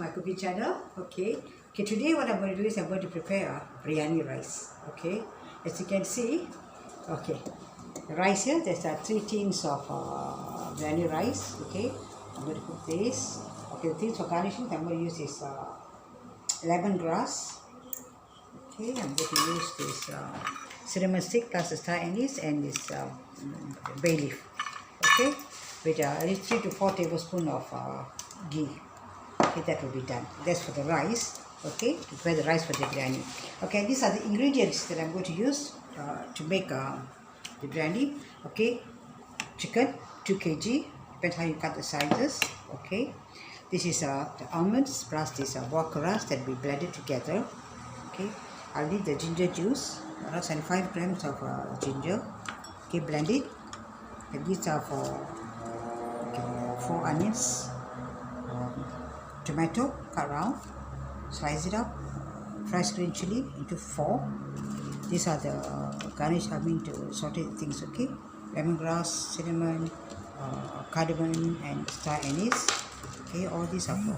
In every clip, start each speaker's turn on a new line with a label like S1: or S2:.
S1: to my cooking channel. Okay, today what I'm going to do is I'm going to prepare a biryani rice. Okay, as you can see, okay, the rice here, there's 3 tins of biryani rice. Okay, I'm going to cook this. Okay, the things for garnishing I'm going to use is lemongrass. Okay, I'm going to use this cinnamon stick plus the star anise and this bay leaf. Okay, with at least 3 to 4 tablespoons of ghee. Okay, that will be done. That's for the rice. Okay, to prepare the rice for the biryani. Okay, these are the ingredients that I'm going to use to make the biryani. Okay, chicken 2 kg, depends how you cut the sizes. Okay, this is the almonds plus this walkeras that we blended together. Okay, I'll need the ginger juice, around 75 grams of ginger. Okay, blend it. And these are for 4 onions, tomato cut round, slice it up, fresh green chili into 4. These are the garnish, to saute things. Okay, lemongrass, cinnamon, cardamom and star anise. Okay, all these are for.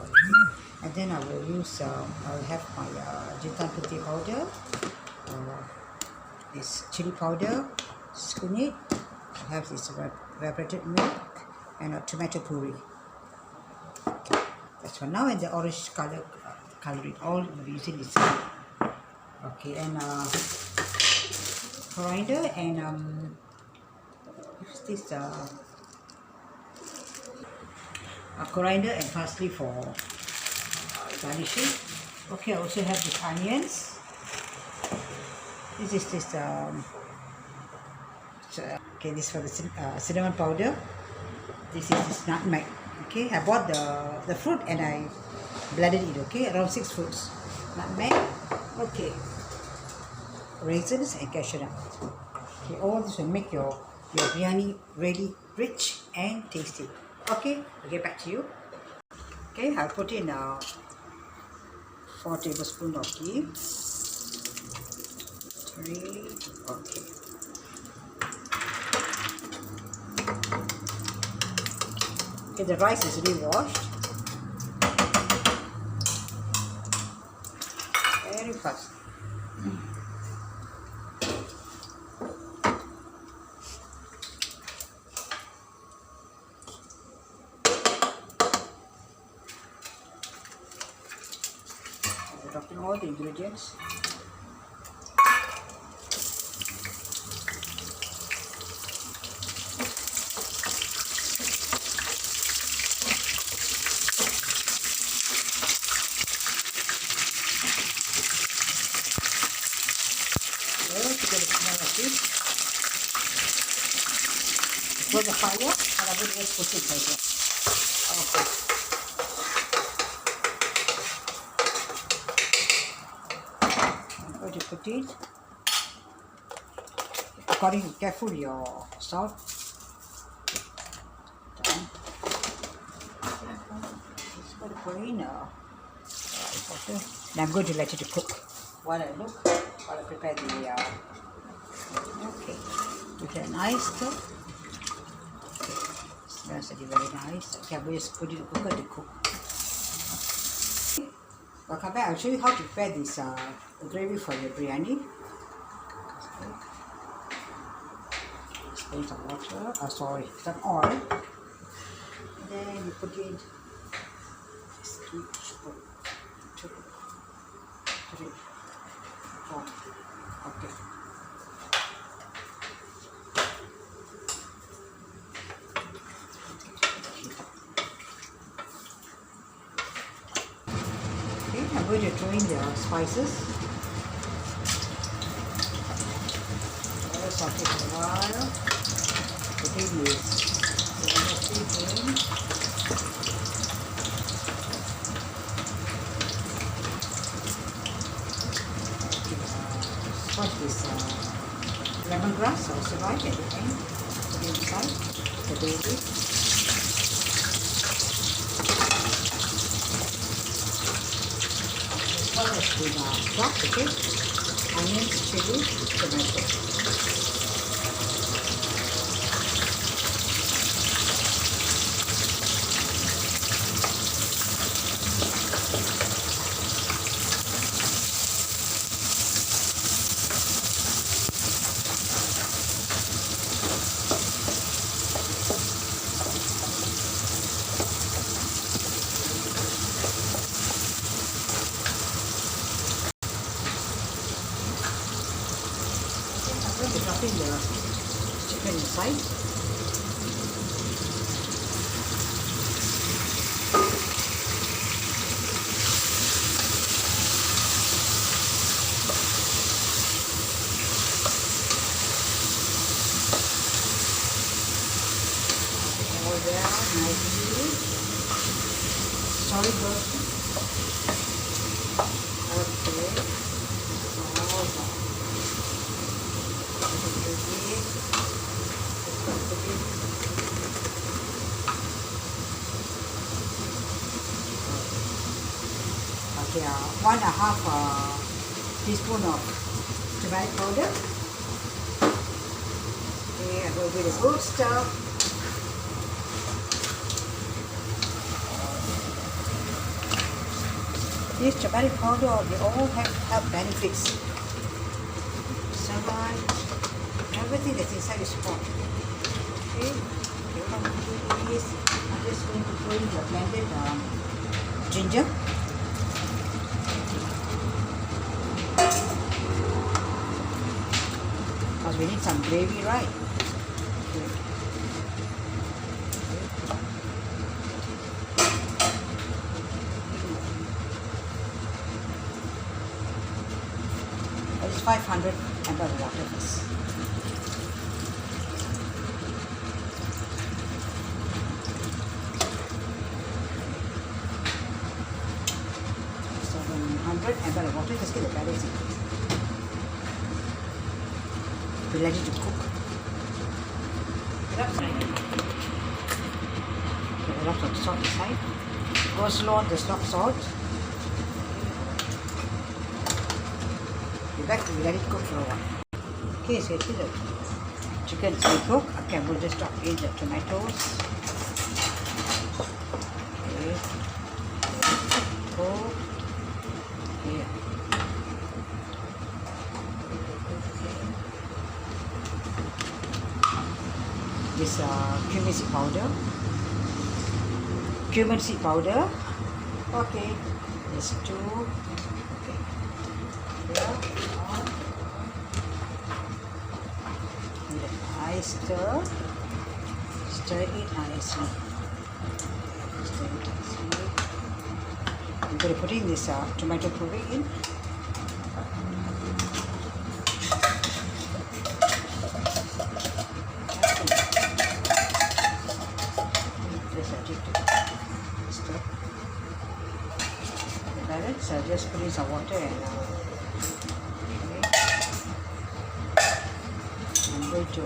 S1: And then I will use I'll have my jintan putih powder, this chili powder, spoon it. I have this evaporated milk and a tomato puree. Okay, that's for now. And the orange color coloring, all we're using is okay, and coriander and what's this coriander and parsley for garnishing. Okay, I also have these onions. This is this okay, this for the cinnamon powder. This is this nutmeg. Okay, I bought the fruit and I blended it. Okay, around 6 fruits. Nutmeg. Okay, raisins and cashew nut. Okay, all this will make your biryani really rich and tasty. Okay, I'll get back to you. Okay, I'll put in 4 tablespoons of ghee. 3. Okay. Okay, the rice is already washed. Very fast. I'll drop in all the ingredients. To get a smell of this. Put the fire and I will just put it like that. Okay. I'm going to put it according to careful your salt. Done. Just going to put in water. Now I'm going to let it cook while I prepare the okay, with a nice cook. Smells very nice. Okay, I'm just put it in the cooker to cook. Welcome back. I'll show you how to prepare this gravy for your biryani. Spray some water, some oil. And then you put in this 3 spoon, 2, 3, 4. Okay. Okay, I'm going to throw in the spices. Saute for a while. Put in this seasoning. Squash this lemongrass also right at the end. Put inside the baby. Squash has been chopped, okay? Onions, chili, tomato. putting the chicken inside. All down nicely. Sorry, girl. Okay. All down. Okay, 1.5 teaspoon of tomato powder. Okay, I'm going to give it a good stir. This tomato powder, they all have health benefits. Salad, everything that's inside is hot. Okay, what I'm going to do is I'm just going to put in the blended ginger. Because we need some gravy, right? Okay. It's 500 ml of water first. So 100 ml of water, just get the balance in. We let it to cook. Put a lot of salt inside. Go slow on the salt. Back to let it cook for a while. Okay, so the chicken is cooked. Okay, we'll just drop in the tomatoes. Okay. Cook. Here. This cumin seed powder. Cumin seed powder. Okay. There's 2. Okay. Here. Stir it nicely. Stir it nicely. I'm going to put in this tomato puree in. Stir. The balance, I'll just put in some water and I'm going to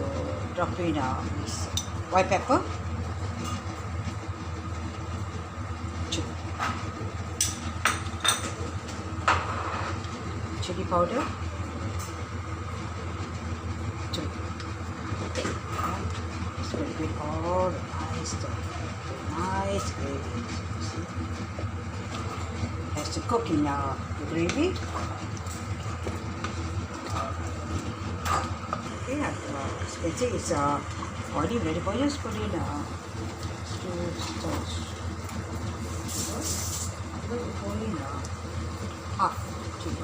S1: drop in this white pepper, chili powder, just going to get all the nice stuff, nice gravy. It has to cook in the gravy. Yeah, as you can see, it's already ready for you. Just put in stew sauce. I'm going to pour in half chili.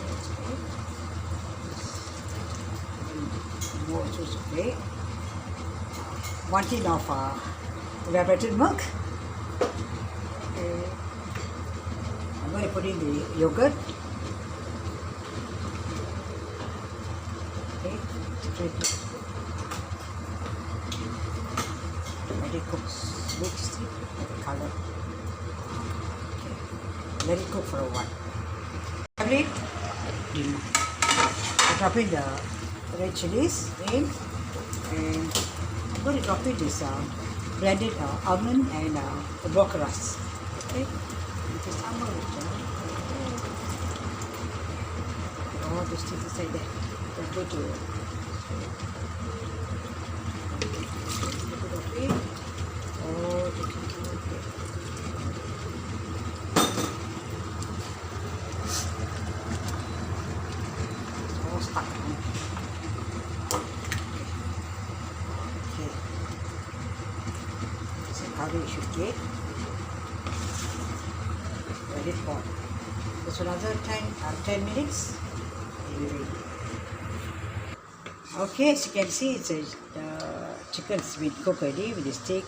S1: More sauce, okay. 1 tin of evaporated milk. Okay. I'm going to put in the yogurt. Okay. Let it cook. Wait to see the color. Okay. Let it cook for a while. Lovely. I drop in the red chilies in, and I'm going to drop in this blended almond and the broccoli. Okay. This almond all those things inside there. Don't go to how you should get. Let it boil. Just another 10 minutes. Okay, as you can see, it's a chicken's been cooked already with this thick,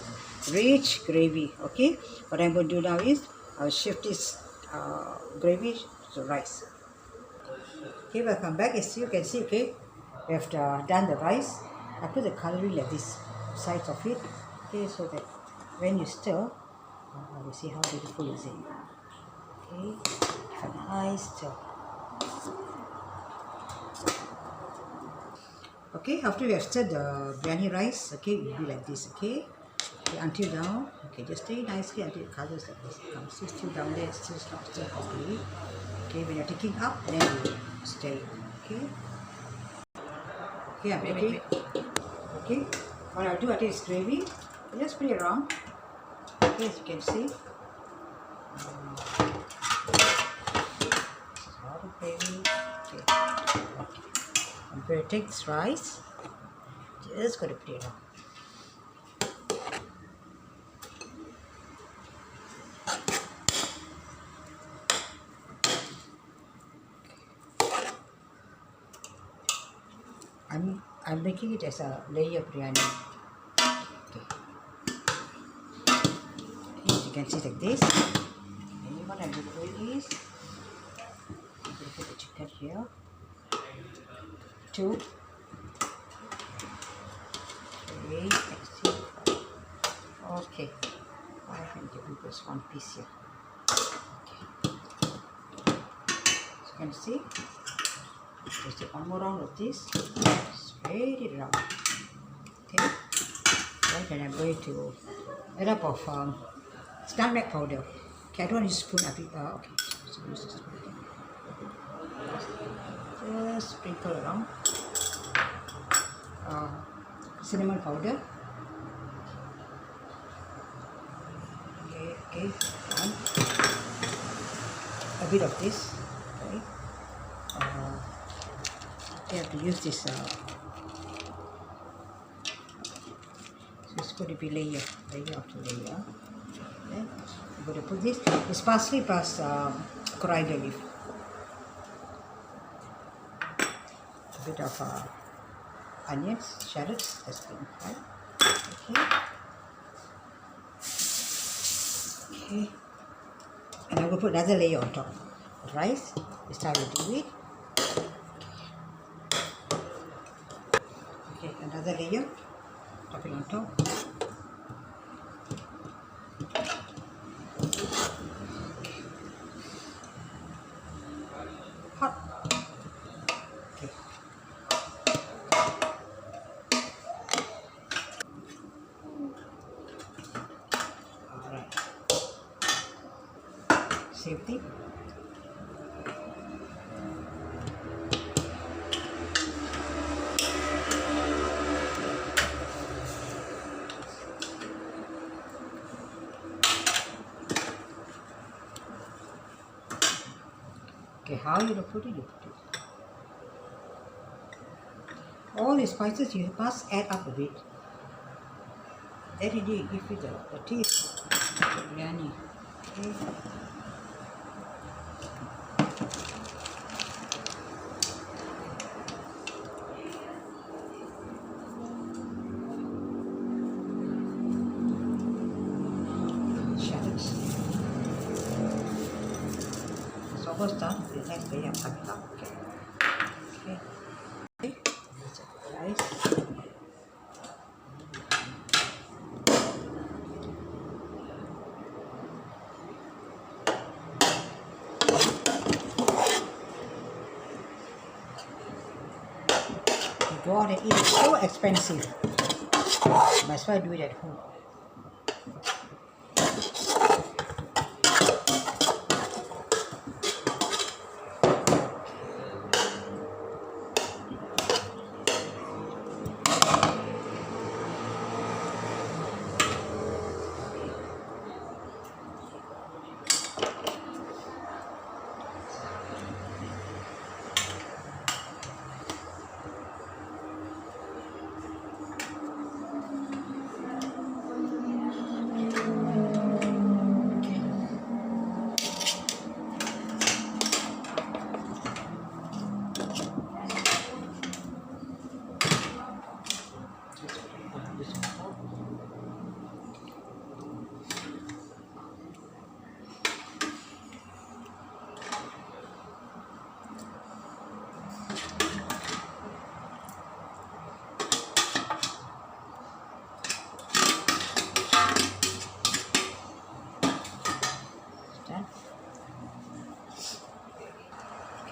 S1: rich gravy. Okay, what I'm going to do now is I'll shift this gravy to rice. Okay, welcome back. As you can see, okay, we have done the rice. I put the cutlery like this, sides of it. Okay, so that when you stir, you see how beautiful is it. Okay, give a nice stir. Okay, after we have stirred the biryani rice, okay, it will be like this, okay? Okay, until down, okay, just stir it nicely until it colors like this. It's still down there, it's still not stirred properly. Okay, when you're taking up, then you stir it, okay? Okay, I'm okay. Okay, what I'll do, I take this gravy, I just put it around, okay, as you can see. All the gravy, okay. I'm going to take this rice, just going to put it on. I'm making it as a layer biryani. Okay. As you can see like this. And what I'm going to do is I'm going to put the chicken here. 2, 3, let's see. Okay. 5 and give this one piece here. Okay. So you can see. Just take one more round of this. Spread it around. Okay. Right, and I'm going to add up of nutmeg powder. Okay, I don't use spoon. Okay, so use this spoon. Just sprinkle around. Cinnamon powder. Okay, one. A bit of this. Okay. You have to use this. So it's going to be layer after layer. Okay. I'm going to put this. It's parsley plus coriander leaf. A bit of onions, shallots, that's been fried. Okay. And I'm going to put another layer on top. Rice. This time we do it. Okay, another layer. Top it on top. Hot. Okay. Alright. Same thing. Okay, how you put it, you put it. All the spices you must add up a bit. That indeed give you the taste of the biryani. Okay. Shallots. It's almost done. The next layer coming up. Okay. Okay. Okay. Rice. Go out and eat. It's so expensive. Might as well do it at home.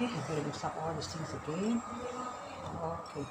S1: Okay, I'm going to mix up all these things again. Okay.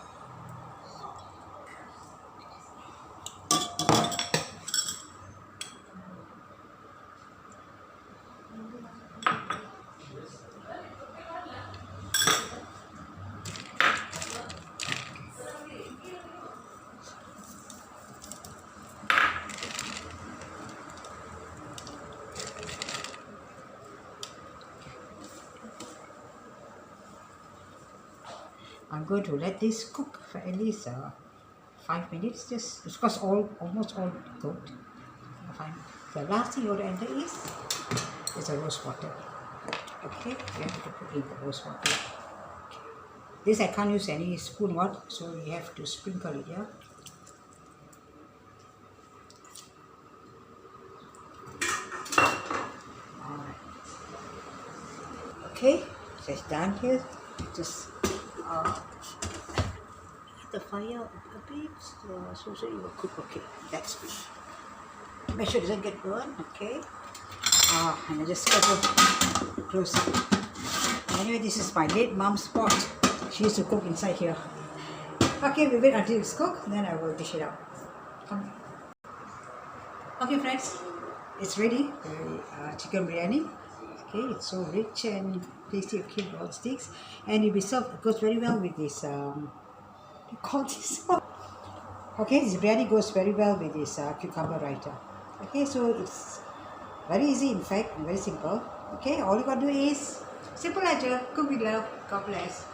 S1: I'm going to let this cook for at least 5 minutes, just because almost all cooked. Fine. The last thing you want to enter is the rose water. Okay, you have to put in the rose water. This I can't use any spoon what, so you have to sprinkle it, yeah. Alright. Okay, so it's done here. Just the fire a bit, so it will cook. Okay, that's good. Make sure it doesn't get burned. Okay, and I just close it. Anyway, this is my late mom's pot. She used to cook inside here. Okay, we wait until it's cooked, then I will dish it out. Come. Okay, friends, it's ready. Chicken biryani. Okay, it's so rich and tasty. Okay, all sticks, and it will serve. It goes very well with this. You call this? Okay, this biryani goes very well with this cucumber raita. Okay, so it's very easy, in fact, and very simple. Okay, all you got to do is simple letter, cook with love. God bless.